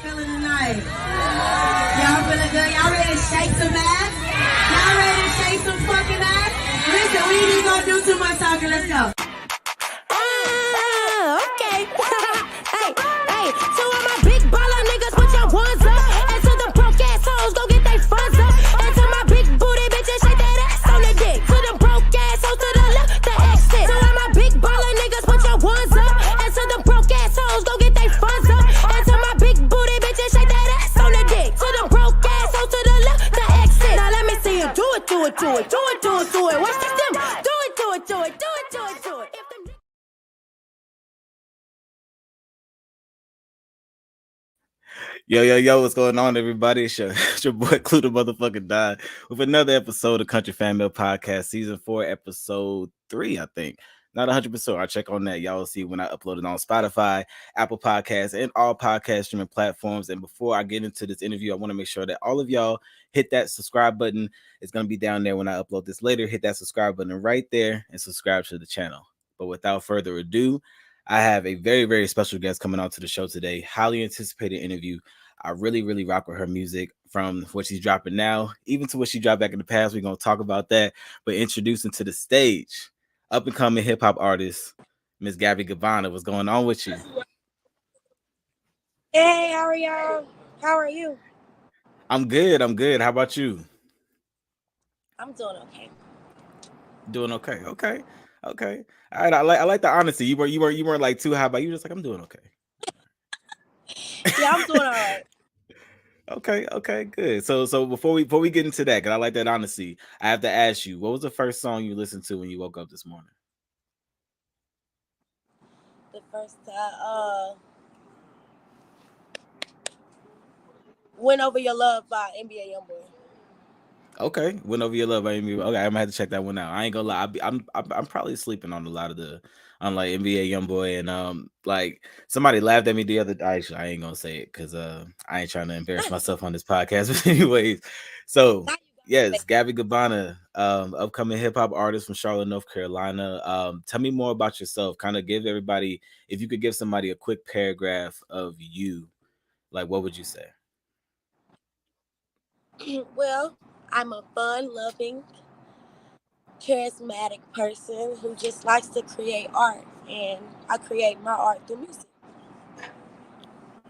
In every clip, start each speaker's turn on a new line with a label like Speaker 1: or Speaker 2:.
Speaker 1: feeling tonight? Y'all feeling good? Y'all ready to shake some ass? Y'all ready to shake some fucking ass? Listen, we ain't even gonna do too much talking. Let's go.
Speaker 2: Okay. Hey, so all my big baller niggas, put your ones up. And to the broke ass hoes, go get they funds up. And to my big booty bitches, shake that ass on the dick. To the broke ass hoes, to the left, the exit. So all my big baller niggas, put your ones up. And to the broke ass hoes, go get they funds up. And to my big booty bitches, shake that ass on the dick. To the broke ass hoes, to the left, the exit. Now let me see you do it. Watch this them. Do it. If them
Speaker 3: Yo, what's going on, everybody? It's your boy Clue the motherfucking Die with another episode of Country Fan Mail Podcast, Season 4, Episode 3, I think. Not 100%. I'll check on that. Y'all will see when I upload it on Spotify, Apple Podcasts, and all podcast streaming platforms. And before I get into this interview, I want to make sure that all of y'all hit that subscribe button. It's going to be down there when I upload this later. Hit that subscribe button right there and subscribe to the channel. But without further ado, I have a very, very special guest coming on to the show today. Highly anticipated interview. I really rock with her music, from what she's dropping now, even to what she dropped back in the past. We're going to talk about that. But introducing to the stage, up-and-coming hip-hop artist, Miss Gabby Gabanna. What's going on with you?
Speaker 2: Hey, how are y'all? How are you?
Speaker 3: I'm good. How about you?
Speaker 2: I'm doing okay.
Speaker 3: Doing okay. Okay. All right. I like the honesty. You weren't like too high, but you were just like, I'm doing okay.
Speaker 2: Yeah, I'm doing all right.
Speaker 3: Okay, good. So before we get into that, because I like that honesty, I have to ask you, what was the first song you listened to when you woke up this morning?
Speaker 2: The first time, Went Over Your Love by NBA Youngboy.
Speaker 3: Okay, Went Over Your Love by NBA. Okay, I'm gonna have to check that one out. I ain't gonna lie, I'm probably sleeping on a lot of the like NBA Youngboy, and like somebody laughed at me the other day. Actually, I ain't gonna say it because I ain't trying to embarrass myself on this podcast. But anyways, so yes, Gabby Gabanna, upcoming hip hop artist from Charlotte, North Carolina. Tell me more about yourself. Kind of give everybody, if you could give somebody a quick paragraph of you, like what would you say?
Speaker 2: Well, I'm a fun-loving, charismatic person who just likes to create art, and I create my art through music.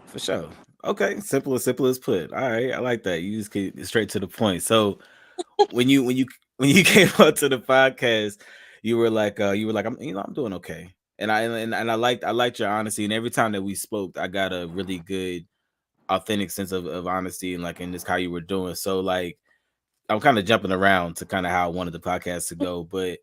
Speaker 3: For sure. Okay, simple as put. All right, I like that. You just get straight to the point. So when you came up to the podcast, you were like I'm doing okay. And I liked your honesty. And every time that we spoke, I got a really good, authentic sense of honesty and like in this how you were doing. So like I'm kind of jumping around to kind of how I wanted the podcast to go, but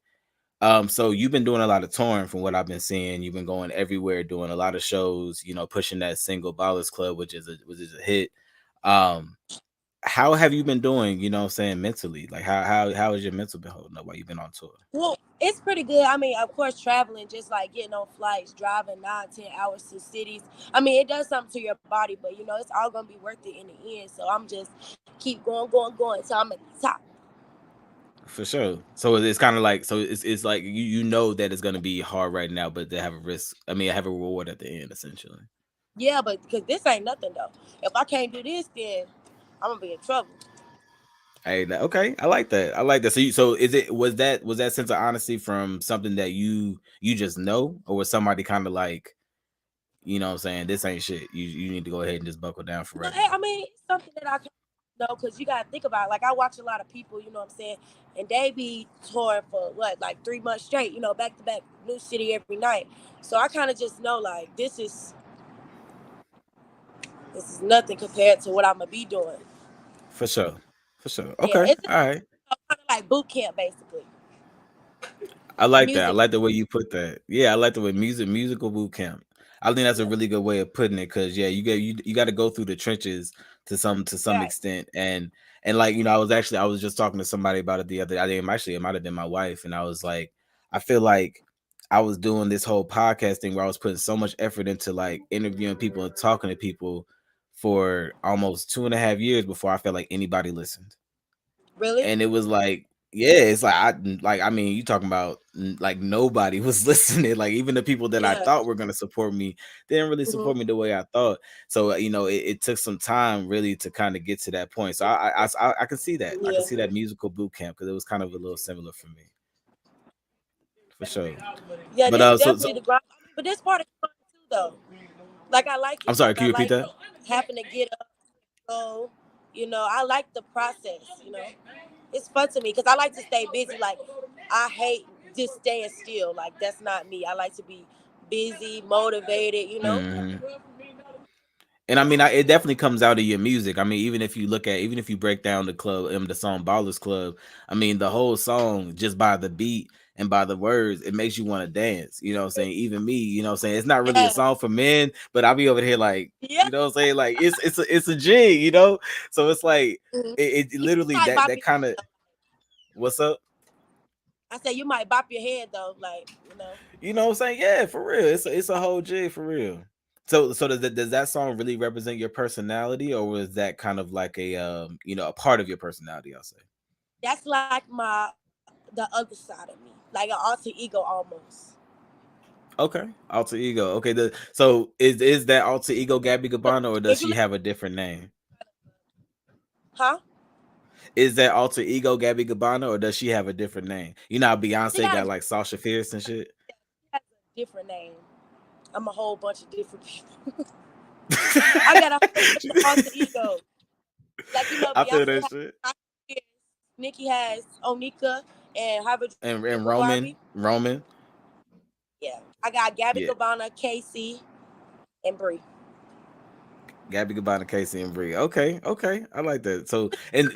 Speaker 3: so you've been doing a lot of touring from what I've been seeing. You've been going everywhere, doing a lot of shows, pushing that single Ballers Club, which is a hit. How have you been doing, what I'm saying, mentally? Like how has your mental been holding up while you've been on tour?
Speaker 2: Well, it's pretty good. I mean, of course, traveling, just like getting on flights, driving 9-10 hours to cities. I mean, it does something to your body, but it's all gonna be worth it in the end. So I'm just keep going till I'm at the top.
Speaker 3: For sure. So it's kind of like, so it's like you know that it's gonna be hard right now, but they have a risk. I mean, I have a reward at the end, essentially.
Speaker 2: Yeah, but because this ain't nothing though. If I can't do this, then I'm gonna be in trouble.
Speaker 3: Hey, okay, I like that. So was that sense of honesty from something that you just know, or was somebody kind of like, what I'm saying, this ain't shit. You need to go ahead and just buckle down for right now.
Speaker 2: I mean, it's something that I can know, because you gotta think about it. Like, I watch a lot of people, you know what I'm saying, and they be touring for like 3 months straight, back to back, new city every night. So I kind of just know, like, this is nothing compared to what I'm gonna be doing.
Speaker 3: For sure. Okay,
Speaker 2: Yeah, it's
Speaker 3: all right.
Speaker 2: kind of like boot camp, basically.
Speaker 3: I like that. I like the way you put that. Yeah, I like the way musical boot camp. I think that's a really good way of putting it, because you got to go through the trenches to some extent, and like I was just talking to somebody about it the other day. I think it might have been my wife, and I was like, I feel like I was doing this whole podcast thing where I was putting so much effort into like interviewing people and talking to people for almost 2.5 years before I felt like anybody listened.
Speaker 2: Really?
Speaker 3: And it was like, yeah, it's like I mean, you talking about like nobody was listening. Like even the people that I
Speaker 4: Yeah.
Speaker 3: thought were gonna support me didn't really
Speaker 4: Hmm.
Speaker 3: support me the way I thought. So it took some time really to kind of get to that point. So I can see that. I can
Speaker 4: Yeah.
Speaker 3: see that musical boot camp because it was kind of a little similar for me, for sure.
Speaker 4: Yeah,
Speaker 3: But
Speaker 4: this
Speaker 3: so
Speaker 4: definitely the grind. But this part is fun too, though. Like I like
Speaker 3: I'm
Speaker 4: it.
Speaker 3: sorry.
Speaker 4: Like
Speaker 3: Can
Speaker 4: I
Speaker 3: you repeat
Speaker 4: like
Speaker 3: that?
Speaker 4: having to get up. So, I like the process. It's fun to me because I like to stay busy. Like I hate just staying still. Like that's not me. I like to be busy, motivated.
Speaker 3: Hmm. And I mean, it definitely comes out of your music. I mean, even if you break down the club, the song "Ballers Club," I mean, the whole song just by the beat and by the words, it makes you want to dance. You know what I'm saying? Even me, you know what I'm saying? It's not really a
Speaker 4: Yeah,
Speaker 3: song for men, but I'll be over here like,
Speaker 4: yeah.
Speaker 3: you know what I'm saying? Like it's a jig, you know? So it's like
Speaker 4: Mhm.
Speaker 3: it
Speaker 4: You
Speaker 3: literally
Speaker 4: might bop
Speaker 3: that
Speaker 4: your
Speaker 3: kind of
Speaker 4: head.
Speaker 3: what's up?
Speaker 4: I say you might bop your head though, like
Speaker 3: You know what I'm saying? Yeah, for real. It's a whole jig for real. So does that song really represent your personality, or was that kind of like a a part of your personality? I'll say.
Speaker 4: that's like the other side of me, like an alter ego almost.
Speaker 3: Okay, alter ego. Okay, so is that alter ego Gabby Gabanna, or does
Speaker 4: If you
Speaker 3: she
Speaker 4: look,
Speaker 3: have a different name?
Speaker 4: huh?
Speaker 3: Is that alter ego Gabby Gabanna, or does she have a different name? You know how
Speaker 4: She
Speaker 3: Beyonce
Speaker 4: got
Speaker 3: got like Sasha Fierce and shit.
Speaker 4: she has a different name. I'm a whole bunch of different people. I got a whole bunch of alter egos. Like
Speaker 3: I feel
Speaker 4: Beyonce
Speaker 3: that
Speaker 4: has
Speaker 3: shit.
Speaker 4: Sasha Fierce, Nicki has Onika, and Harvard
Speaker 3: And
Speaker 4: Barbie.
Speaker 3: Roman,
Speaker 4: Yeah, I got Gabby
Speaker 3: yeah.
Speaker 4: Gabanna, Casey, and Bree.
Speaker 3: Gabby Gabanna, Casey, and Bree. Okay, okay, I like that. So, and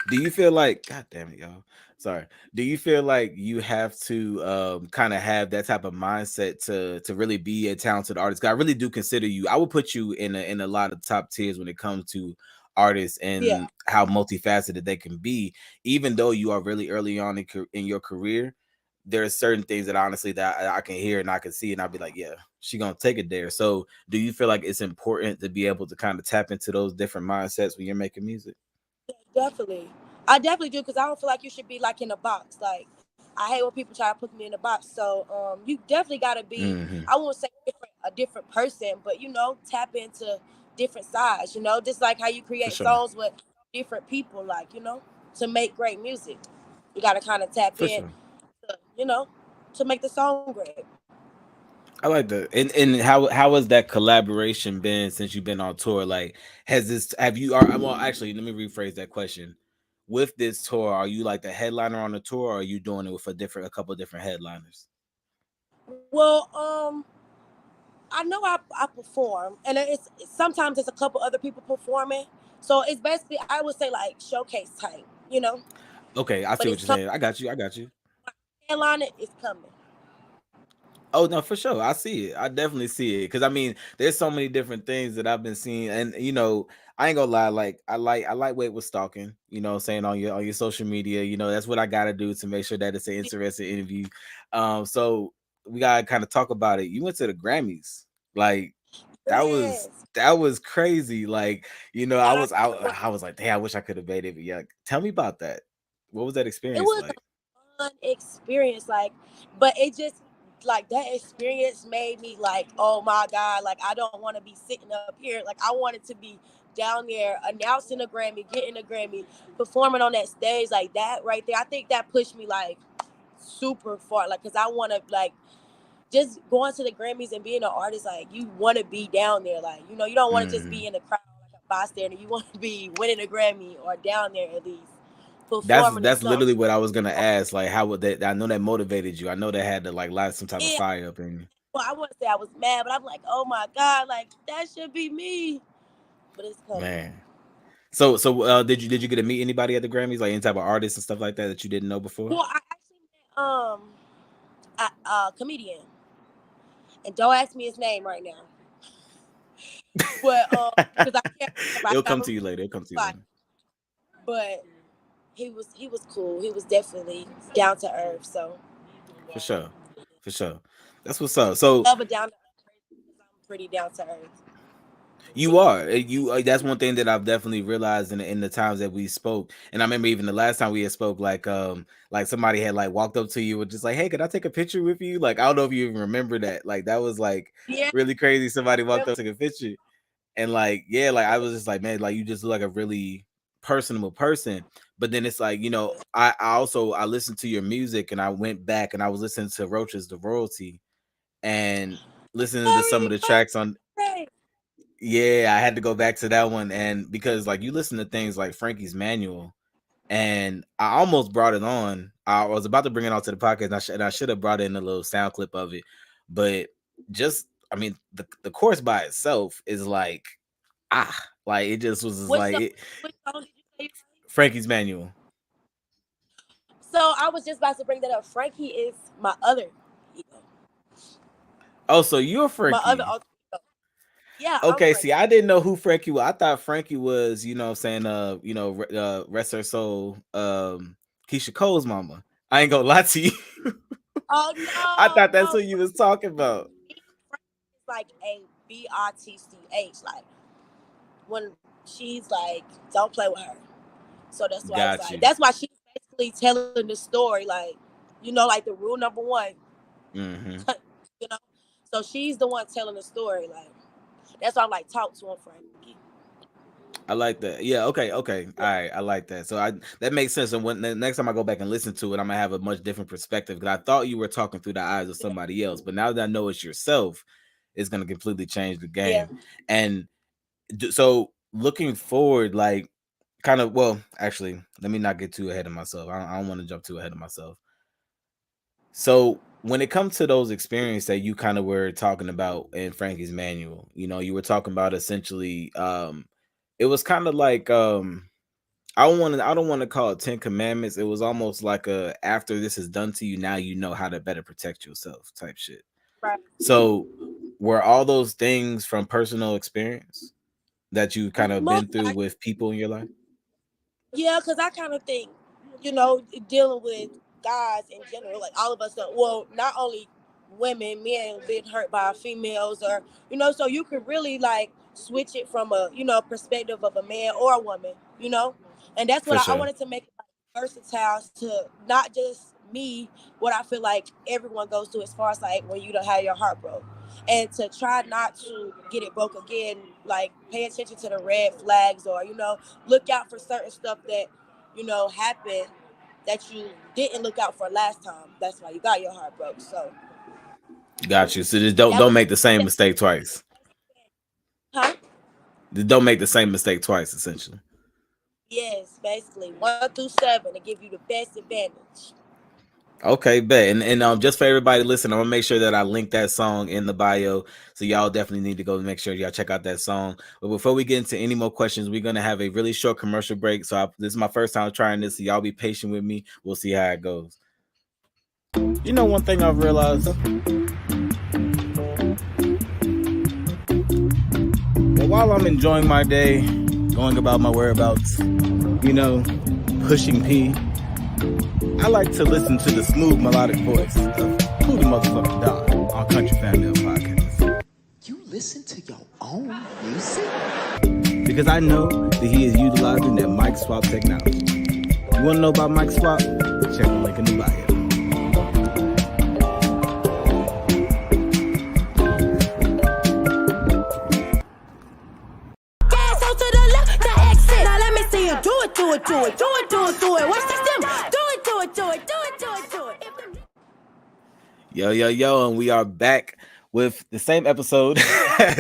Speaker 3: do you feel like, God damn it, y'all? Sorry. Do you feel like you have to kind of have that type of mindset to really be a talented artist? 'Cause I really do consider you. I would put you in a lot of top tiers when it comes to artists
Speaker 4: Yeah,
Speaker 3: and how multifaceted they can be. Even though you are really early on in your career, there are certain things that honestly that I can hear and I can see, and I'll be like, yeah, she gonna take it there. So do you feel like it's important to be able to kind of tap into those different mindsets when you're making music?
Speaker 4: definitely. I definitely do because I don't feel like you should be like in a box. Like I hate when people try to put me in a box. So you definitely got to be.
Speaker 3: Hmm.
Speaker 4: I won't say a different person, but tap into different sides. Just like how you
Speaker 3: For
Speaker 4: create
Speaker 3: sure.
Speaker 4: songs with different people. Like to make great music, you got to kind of tap
Speaker 3: For
Speaker 4: in.
Speaker 3: sure.
Speaker 4: You know, to make the song great.
Speaker 3: I like that. And how has that collaboration been since you've been on tour? Like, have you are well actually let me rephrase that question. With this tour, are you like the headliner on the tour, or are you doing it with a couple of different headliners?
Speaker 4: Well, I know I perform, and sometimes it's a couple other people performing. So it's basically I would say like showcase type.
Speaker 3: Okay, I
Speaker 4: But
Speaker 3: see what
Speaker 4: it's
Speaker 3: you're
Speaker 4: coming.
Speaker 3: saying. I got you. I got you.
Speaker 4: Headline it is coming.
Speaker 3: Oh no, for sure. I see it. I definitely see it. Cause I mean, there's so many different things that I've been seeing. And I ain't gonna lie, like I like weight with stalking, saying on your social media, that's what I gotta do to make sure that it's an interesting interview. So we gotta kind of talk about it. You went to the Grammys. Like that was
Speaker 4: Yes.
Speaker 3: that was crazy. Like, I
Speaker 4: I,
Speaker 3: was I was like, damn, I wish I could have made it. But yeah, tell me about that. What was that
Speaker 4: it
Speaker 3: experience
Speaker 4: was
Speaker 3: like?
Speaker 4: a fun experience, like, but it just like that experience made me like, oh my god, like I don't want to be sitting up here. Like I wanted to be down there announcing a Grammy, getting a Grammy, performing on that stage like that right there. I think that pushed me like super far, like because I want to like just going to the Grammys and being an artist, like you want to be down there, like you don't want to just be
Speaker 3: Mhm.
Speaker 4: in the crowd like a bystander. You want to be winning a Grammy or down there at least
Speaker 3: That's
Speaker 4: performing or
Speaker 3: that's
Speaker 4: something.
Speaker 3: literally what I was gonna ask. Like, how would that? I know that motivated you. I know that had to like light some type of
Speaker 4: Yeah,
Speaker 3: fire up in you,
Speaker 4: well, I wouldn't say I was mad, but I'm like, oh my god, like that should be me, but it's coming.
Speaker 3: man. So did you get to meet anybody at the Grammys, like any type of artists and stuff like that you didn't know before?
Speaker 4: Well, I actually met a comedian, and don't ask me his name right now, but because I can't remember, I
Speaker 3: It'll
Speaker 4: gotta
Speaker 3: come
Speaker 4: remember
Speaker 3: to you later. It'll come to you
Speaker 4: like,
Speaker 3: later.
Speaker 4: but he was cool. He was definitely down to earth. So
Speaker 3: For sure, for sure. That's what's up. So
Speaker 4: love a down to earth person because I'm pretty down to earth.
Speaker 3: You are. That's one thing that I've definitely realized in the times that we spoke. And I remember even the last time we had spoke, like somebody had like walked up to you and just like, hey, could I take a picture with you? Like, I don't know if you even remember that. Like, that was like
Speaker 4: Yeah.
Speaker 3: really crazy. Somebody walked up, took a picture. And like, yeah, like I was just like, man, like you just look like a really personable person. But then it's like, I listened to your music and I went back and I was listening to Roach's The Royalty and listening to some of the tracks on. Yeah, I had to go back to that one, and because like you listen to things like Frankie's Manual, and I almost brought it on. I was about to bring it onto the podcast, and I should have brought in a little sound clip of it, but just I mean the chorus by itself is like like it just was just
Speaker 4: Which
Speaker 3: like
Speaker 4: song?
Speaker 3: it,
Speaker 4: Which song did you say?
Speaker 3: Frankie's Manual.
Speaker 4: So I was just about to bring that up. Frankie is my other ego.
Speaker 3: Oh, so you're
Speaker 4: My other
Speaker 3: Frankie.
Speaker 4: alter ego. Yeah, I'm
Speaker 3: Okay, see,
Speaker 4: Frankie.
Speaker 3: I didn't know who Frankie was. I thought Frankie was, what I'm saying, rest her soul, Keisha Cole's mama. I ain't gonna lie to you.
Speaker 4: Oh
Speaker 3: I
Speaker 4: no,
Speaker 3: thought that's
Speaker 4: no.
Speaker 3: who you was talking about.
Speaker 4: Frankie is like a BRTCH. Like when she's like, don't play with her. So that's why it's
Speaker 3: Got
Speaker 4: like
Speaker 3: you.
Speaker 4: that's why she's basically telling the story, like, like the rule number one.
Speaker 3: Mm-hmm.
Speaker 4: you know. So she's the one telling the story. Like that's why I'm like, talk to him, Frankie.
Speaker 3: I like that. Yeah. Okay. Okay. All right. I like that. So that makes sense. And when the next time I go back and listen to it, I'm gonna have a much different perspective because I thought you were talking through the eyes of somebody else, but now that I know it's yourself, it's gonna completely change the
Speaker 4: Yeah.
Speaker 3: game. And so looking forward, like kind of, well, actually, let me not get too ahead of myself. I don't want to jump too ahead of myself. So when it comes to those experiences that you kind of were talking about in Frankie's Manual, you were talking about essentially, it was kind of like, I don't want to call it 10 commandments. It was almost like a, after this is done to you, now you know how to better protect yourself type shit.
Speaker 4: Right.
Speaker 3: So were all those things from personal experience that you kind of been
Speaker 4: Most
Speaker 3: through
Speaker 4: like,
Speaker 3: with people in your life?
Speaker 4: yeah, because I kind of think, dealing with guys in general, like all of us, well, not only women, men been hurt by females, or so you could really like switch it from a perspective of a man or a woman, and that's what
Speaker 3: For
Speaker 4: I
Speaker 3: sure.
Speaker 4: wanted to make it like, versatile to not just me, what I feel like everyone goes through as far as like when you don't have your heart broke. And to try not to get it broke again, like pay attention to the red flags, or look out for certain stuff that happened that you didn't look out for last time. That's why you got your heart broke. So
Speaker 3: Got you. So just don't
Speaker 4: that
Speaker 3: don't
Speaker 4: was,
Speaker 3: make the same mistake twice.
Speaker 4: huh?
Speaker 3: Don't make the same mistake twice, essentially.
Speaker 4: Yes, basically 1 through 7 to give you the best advantage.
Speaker 3: Okay, bet. And just for everybody listening, I'm gonna make sure that I link that song in the bio. So y'all definitely need to go make sure y'all check out that song. But before we get into any more questions, we're gonna have a really short commercial break. So this is my first time trying this. So y'all be patient with me. We'll see how it goes. One thing I've realized, that while I'm enjoying my day, going about my whereabouts, pushing P, I like to listen to the smooth melodic voice of Who the Motherfucking Dog on Country Family Podcast.
Speaker 5: You listen to your own music?
Speaker 3: Because I know that he is utilizing that mic swap technology. You want to know about mic swap? Check the link in the bio.
Speaker 2: Gas out to the left, the exit. Now let me see you do it, do it, do it, do it, do it, do it. Watch this, them. Do it, do it, do it, do it, do it, do it.
Speaker 3: Yo, and we are back with the same episode,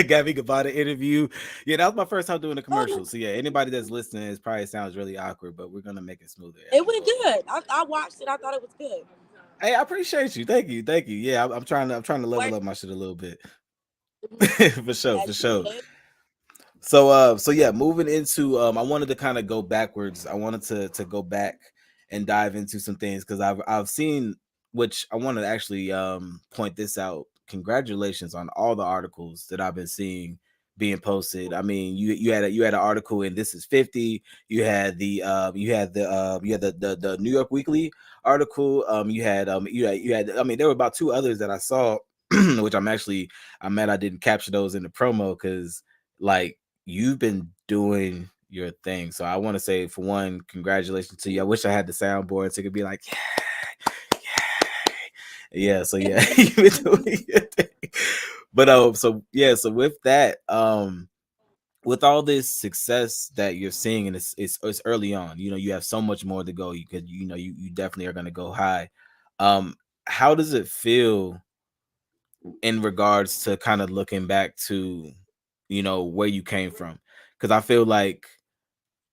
Speaker 3: Gabby Gabanna interview. Yeah, that was my first time doing a commercial. So yeah, anybody that's listening, it probably sounds really awkward, but we're gonna make it smoother.
Speaker 4: It went good. I watched it. I thought it was good.
Speaker 3: Hey, I appreciate you. Thank you. Yeah, I'm trying to level up my shit a little bit. For sure. So yeah, moving into I wanted to kind of go backwards. I wanted to go back and dive into some things because I've seen, which I want to actually point this out. Congratulations on all the articles that I've been seeing being posted. I mean, you had an article in This Is 50. You had the New York Weekly article. You had I mean, there were about two others that I saw, which I'm mad I didn't capture those in the promo because like you've been doing your thing. So I want to say, for one, congratulations to you. I wish I had the soundboard so it could be like, yeah. So yeah, you've been doing your thing. But so yeah, so with that, with all this success that you're seeing, and it's early on, you know, you have so much more to go. You could, you know, you definitely are gonna go high. How does it feel in regards to kind of looking back to, you know, where you came from? Because I feel like,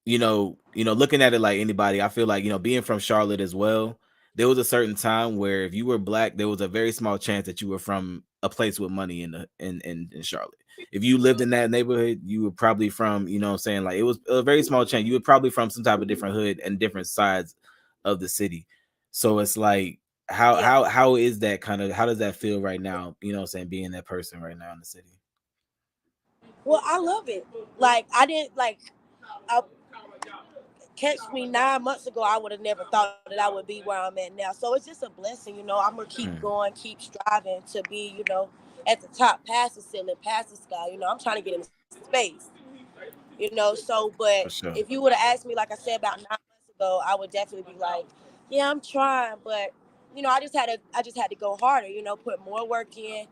Speaker 3: looking at it like anybody, I feel like, being from Charlotte as well, there was a certain time where if you were black, there was a very small chance that you were from a place with money in Charlotte. If you lived in that neighborhood, you were probably from, what I'm saying, like it was a very small chance. You were probably from some type of different hood and different sides of the city. So it's like, how
Speaker 4: Yeah.
Speaker 3: how how is that kind of, how does that feel right now? What I'm saying, being that person right now in the city.
Speaker 4: Well, I love it. Like I didn't like. I, catch me 9 months ago, I would have never thought that I would be where I'm at now. So it's just a blessing, you know. I'm gonna keep
Speaker 3: Mm,
Speaker 4: going, keep striving to be, you know, at the top, past the ceiling, past the sky. You know, I'm trying to get in space. You know, so but
Speaker 3: for sure.
Speaker 4: if you would have asked me, like I said, about 9 months ago, I would definitely be like, yeah, I'm trying, but you know, I just had to go harder. You know, put more work in.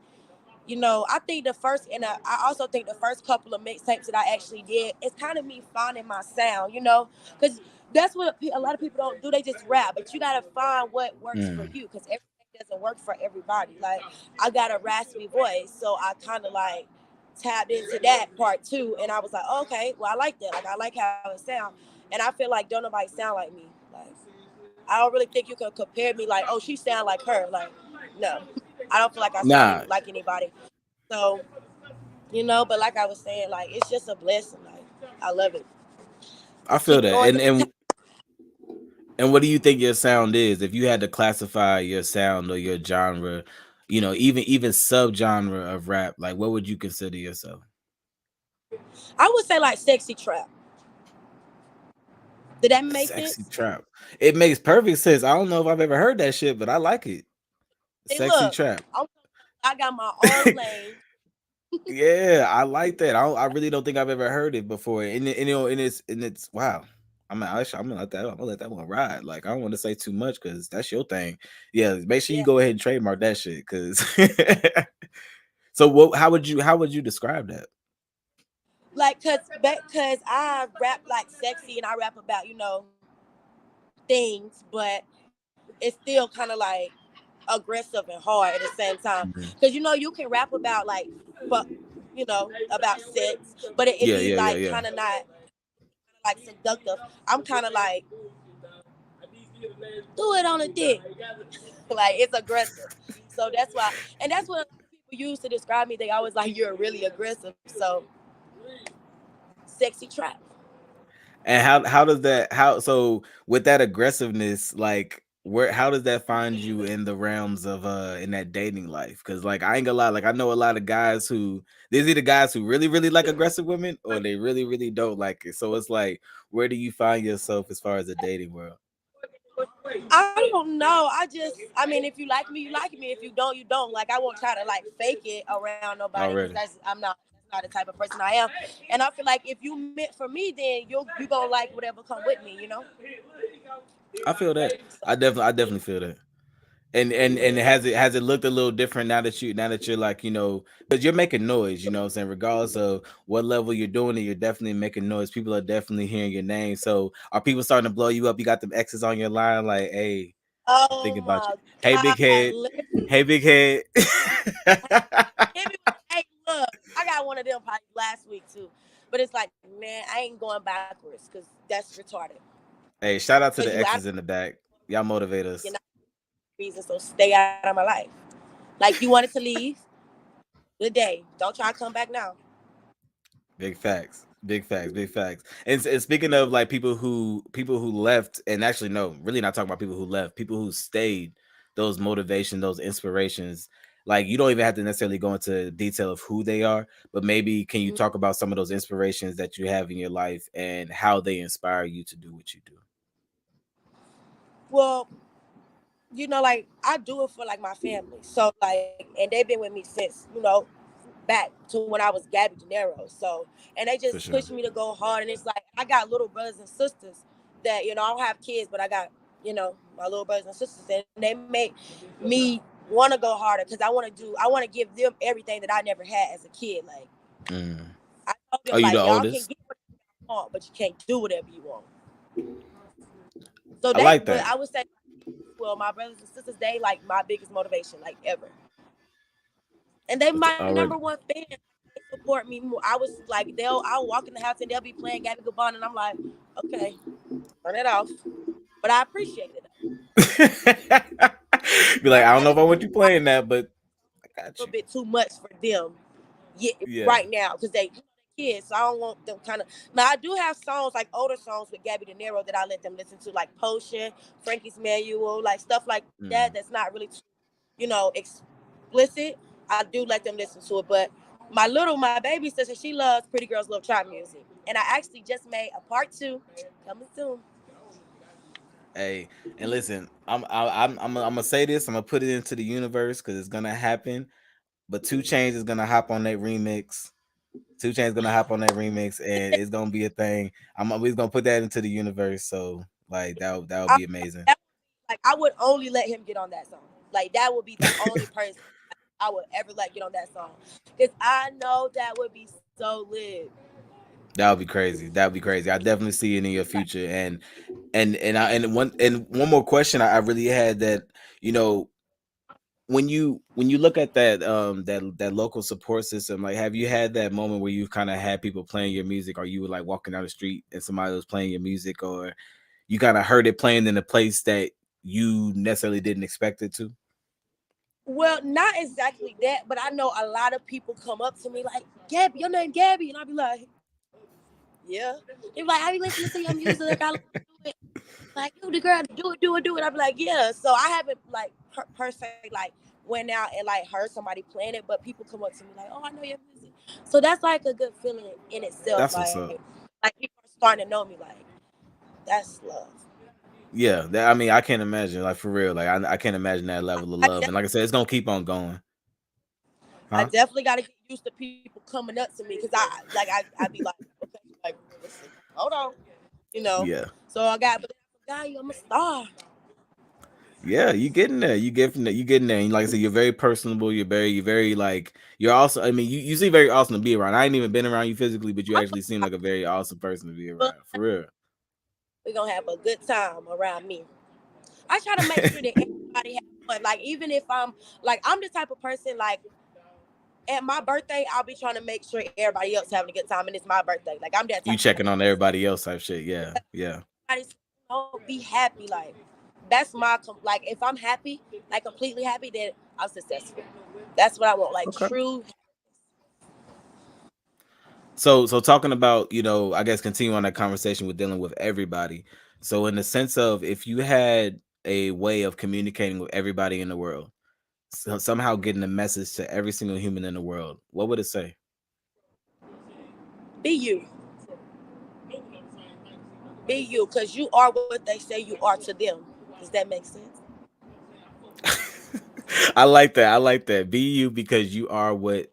Speaker 4: You know, I think the first, and I also think the first couple of mixtapes that I actually did, it's kind of me finding my sound, you know, because that's what a lot of people don't do. They just rap, but you got to find what works for
Speaker 3: Mm.
Speaker 4: you because everything doesn't work for everybody. Like, I got a raspy voice, so I kind of like tapped into that part too. And I was like, okay, well, I like that. Like, I like how it sounds. And I feel like don't nobody sound like me. Like, I don't really think you can compare me like, oh, she sound like her. Like, no, I don't feel like I sound
Speaker 3: Nah,
Speaker 4: like anybody. So, you know, but like I was saying, like it's just a blessing. Like I love it.
Speaker 3: I
Speaker 4: Just
Speaker 3: feel
Speaker 4: keep
Speaker 3: that.
Speaker 4: going
Speaker 3: And
Speaker 4: to the top.
Speaker 3: and And what do you think your sound is? If you had to classify your sound or your genre, even subgenre of rap, like what would you consider yourself?
Speaker 4: I would say like sexy trap. Did that make
Speaker 3: Sexy
Speaker 4: sense?
Speaker 3: trap. It makes perfect sense. I don't know if I've ever heard that shit, but I like it.
Speaker 4: See,
Speaker 3: Sexy
Speaker 4: look,
Speaker 3: trap.
Speaker 4: I'm, I got my own lane.
Speaker 3: Yeah, I like that. I really don't think I've ever heard it before. And it's wow. I'm gonna let that one ride. Like I don't want to say too much because that's your thing. Yeah, make sure you
Speaker 4: Yeah,
Speaker 3: go ahead and trademark that shit. Because so what? How would you describe that?
Speaker 4: like cause I rap like sexy and I rap about things, but it's still kind of like aggressive and hard at the same time.
Speaker 3: Mhm.
Speaker 4: Cause you can rap about like fuck, about sex, but it
Speaker 3: Yeah,
Speaker 4: be
Speaker 3: yeah, yeah,
Speaker 4: like
Speaker 3: yeah.
Speaker 4: kind of not like seductive. I'm kind of like do it on a dick. Like it's aggressive. So that's why, and that's what people use to describe me. They always like you're really aggressive. So sexy trap.
Speaker 3: And how does that, how so with that aggressiveness, like where, how does that find you in the realms of in that dating life? Because like I ain't gonna lie, like I know a lot of guys who, there's either guys who really really like aggressive women or they really really don't like it. So it's like, where do you find yourself as far as the dating world?
Speaker 4: I don't know. I mean, if you like me, you like me. If you don't, you don't. Like I won't try to like fake it around nobody because
Speaker 3: Already,
Speaker 4: that's not the type of person I am. And I feel like if you meant for me, then you gonna like whatever come with me.
Speaker 3: I feel that.
Speaker 4: So
Speaker 3: I definitely feel that. And has it looked a little different now that you're like, because you're making noise, what I'm saying, regardless of what level you're doing it, you're definitely making noise. People are definitely hearing your name. So are people starting to blow you up? You got them exes on your line, like, hey, I'm
Speaker 4: oh
Speaker 3: thinking about you.
Speaker 4: my
Speaker 3: Hey, big
Speaker 4: god,
Speaker 3: head. Hey, big head.
Speaker 4: hit me with, hey, look, I got one of them probably last week too. But it's like, man, I ain't going backwards because that's retarded.
Speaker 3: Hey, shout out to
Speaker 4: Because
Speaker 3: the
Speaker 4: you out
Speaker 3: exes in the back. Y'all motivate
Speaker 4: you're
Speaker 3: us.
Speaker 4: not reason, so stay out of my life. Like you wanted to leave, good day. Don't try to come back now.
Speaker 3: Big facts. Big facts. Big facts. And speaking of like people who left, and actually no, really not talking about people who left, people who stayed, those motivation, those inspirations. Like you don't even have to necessarily go into detail of who they are, but maybe can you
Speaker 4: Mhm.
Speaker 3: talk about some of those inspirations that you have in your life and how they inspire you to do what you do?
Speaker 4: Well, like I do it for like my family. So like, and they've been with me since, back to when I was Gabby De Niro. So, and they
Speaker 3: For
Speaker 4: just
Speaker 3: sure.
Speaker 4: pushed me to go hard. And it's like I got little brothers and sisters that I don't have kids, but I got my little brothers and sisters, and they make me want to go harder because I want to give them everything that I never had as a kid. Like
Speaker 3: Mm.
Speaker 4: I told them,
Speaker 3: Are you the
Speaker 4: like y'all can
Speaker 3: oldest?
Speaker 4: get what you want, but you can't do whatever you want. So
Speaker 3: I like
Speaker 4: but
Speaker 3: that.
Speaker 4: I would say, well, my brothers and sisters, they like my biggest motivation, like ever. And they
Speaker 3: That's
Speaker 4: my number
Speaker 3: already.
Speaker 4: one fan. They support me more. I was like, I'll walk in the house and they'll be playing Gabby Gabanna, and I'm like, okay, turn it off. But I appreciate it.
Speaker 3: Be like,
Speaker 4: My
Speaker 3: I don't know if I
Speaker 4: baby
Speaker 3: want you playing that, but I
Speaker 4: a
Speaker 3: got
Speaker 4: little
Speaker 3: you.
Speaker 4: bit too much for them,
Speaker 3: Yeah.
Speaker 4: right now, because they kids. So I don't want them kind of. Now I do have songs like older songs with Gabby De Niro that I let them listen to, like Potion, Frankie's Manual, like stuff like that.
Speaker 3: Mm.
Speaker 4: That's not really, explicit. I do let them listen to it, but my baby sister, she loves Pretty Girls Love Trap music, and I actually just made a part 2 coming soon.
Speaker 3: Hey, and listen, I'm gonna say this. I'm gonna put it into the universe because it's gonna happen. But Two Chains is gonna hop on that remix. Two Chains gonna hop on that remix, and it's gonna be a thing. We're gonna put that into the universe. So like that would
Speaker 4: I,
Speaker 3: be amazing.
Speaker 4: that, like I would only let him get on that song. Like that would be the only person I would ever let get on that song, because I know that would be so lit.
Speaker 3: That would be crazy. That would be crazy. I definitely see it in your future. And one more question I really had that you know when you look at that local support system, like have you had that moment where you've kind of had people playing your music, or you were like walking down the street and somebody was playing your music, or you kind of heard it playing in a place that you necessarily didn't expect it to?
Speaker 4: Well, not exactly that, but I know a lot of people come up to me like, Gabby, your name Gabby, and I'll be like, yeah. They be like, I be listening to your music. I love to do it. Like, you the girl, do it, do it, do it. I be like, yeah. So I haven't like per se like went out and like heard somebody playing it, but people come up to me like, oh, I know your music. So that's like a good feeling in itself.
Speaker 3: That's what's up.
Speaker 4: Like people are starting to know me. Like that's love.
Speaker 3: Yeah, I mean, I can't imagine, like for real, like I can't imagine that level of
Speaker 4: I,
Speaker 3: love.
Speaker 4: de-
Speaker 3: And like I said, it's gonna keep on going,
Speaker 4: I
Speaker 3: huh?
Speaker 4: definitely got to get used to people coming up to me because I be like, okay, like listen, hold on, you know.
Speaker 3: Yeah,
Speaker 4: So I got, but I forgot you, I'm a star.
Speaker 3: yeah, you getting there. You getting there. And like I said, you're very personable. You're very like you're also. I mean, you seem very awesome to be around. I ain't even been around you physically, but you actually seem like a very awesome person to be around, for real.
Speaker 4: We're gonna have a good time around me. I try to make sure that everybody has fun. Like even if I'm the type of person like at my birthday, I'll be trying to make sure everybody else having a good time, and it's my birthday. Like I'm that
Speaker 3: You
Speaker 4: type of
Speaker 3: checking
Speaker 4: person.
Speaker 3: on everybody else type shit. Yeah, yeah.
Speaker 4: Everybody's be happy. Like that's like if I'm happy, like completely happy, then I'm successful. That's what I want. Like
Speaker 3: Okay.
Speaker 4: true.
Speaker 3: So talking about, I guess continue on that conversation with dealing with everybody. So in the sense of if you had a way of communicating with everybody in the world, somehow getting a message to every single human in the world, what would it say?
Speaker 4: Be you. Be you, because you are what they say you are to them. Does that make sense?
Speaker 3: I like that. I like that. Be you because you are what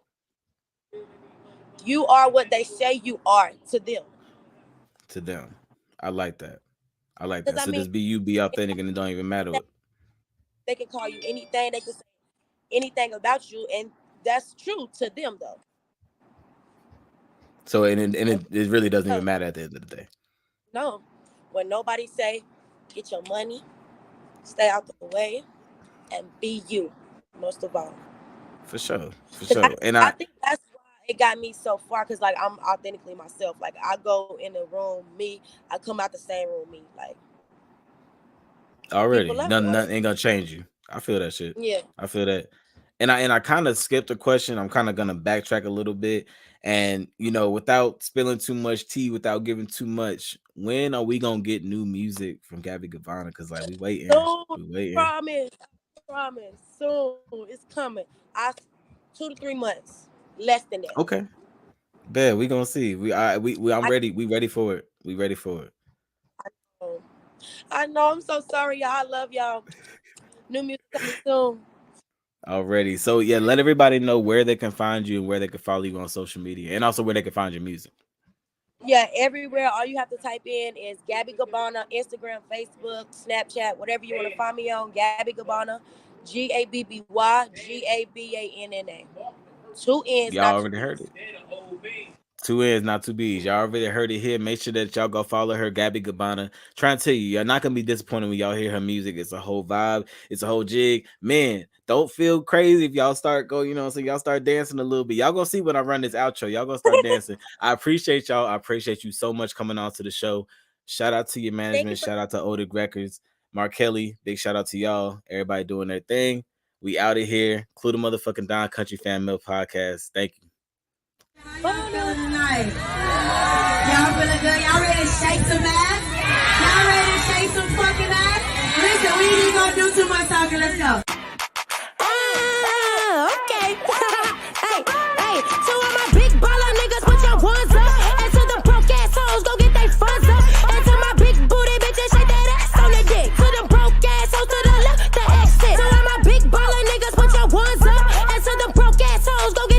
Speaker 4: You are what they say you are to them.
Speaker 3: to them. I like that. I like
Speaker 4: Because
Speaker 3: that.
Speaker 4: I
Speaker 3: So
Speaker 4: mean,
Speaker 3: just be you, be authentic, and it don't even matter what.
Speaker 4: they can call you anything. They can say anything about you, and that's true to them, though.
Speaker 3: So it really doesn't even matter at the end of the day.
Speaker 4: No, when nobody say, get your money, stay out the way, and be you, most of all.
Speaker 3: For sure. For
Speaker 4: Because
Speaker 3: sure. And
Speaker 4: I think that's why it got me so far. Because like I'm authentically myself. Like I go in the room, me. I come out the same room, me. Like people
Speaker 3: already
Speaker 4: love it. Like
Speaker 3: nothing ain't gonna change you. I feel that shit.
Speaker 4: yeah.
Speaker 3: I feel that. And I kind of skipped a question. I'm kind of gonna backtrack a little bit. And without spilling too much tea, without giving too much, when are we gonna get new music from Gabby Gavanna? Because like we waiting.
Speaker 4: Soon,
Speaker 3: We waiting.
Speaker 4: promise, promise. Soon, it's coming. 2 to 3 months, less than that.
Speaker 3: Okay. Bet we gonna see. I'm
Speaker 4: I
Speaker 3: ready. We ready for it. We ready for it.
Speaker 4: know. I know. I'm so sorry, y'all. I love y'all. New music coming soon.
Speaker 3: Already. So yeah, let everybody know where they can find you and where they can follow you on social media, and also where they can find your music.
Speaker 4: Yeah, everywhere. All you have to type in is Gabby Gabanna, Instagram, Facebook, Snapchat, whatever you want to find me on. Gabby Gabanna, Gabby Gabanna. 2 N's,
Speaker 3: Y'all
Speaker 4: not 2
Speaker 3: already heard
Speaker 4: B's.
Speaker 3: it. 2 N's, not 2 B's. Y'all already heard it here. Make sure that y'all go follow her, Gabby Gabanna. Trying to tell you, you're not gonna be disappointed when y'all hear her music. It's a whole vibe. It's a whole jig. Man, don't feel crazy if y'all start so y'all start dancing a little bit. Y'all gonna see when I run this outro. Y'all gonna start dancing. I appreciate y'all. I appreciate you so much coming on to the show. Shout out to your management. Shout out to Odig Records. Mark Kelly, big shout out to y'all. Everybody doing their thing. We out of here. Include the motherfucking Don Country Fan Mail Podcast. Thank you.
Speaker 1: Y'all feeling tonight? Y'all feeling good? Y'all ready to shake some ass? Y'all ready to shake some fucking ass? Listen, we ain't gonna do too much talking. Let's go.
Speaker 2: Okay. hey, to all my big baller niggas, put your ones up. And to them broke ass hoes, go get they funds up. And to my big booty bitches, shake that ass on the dick. To them broke ass hoes, to the left, the exit. To all my big baller niggas, put your ones up. And to them broke ass hoes, go get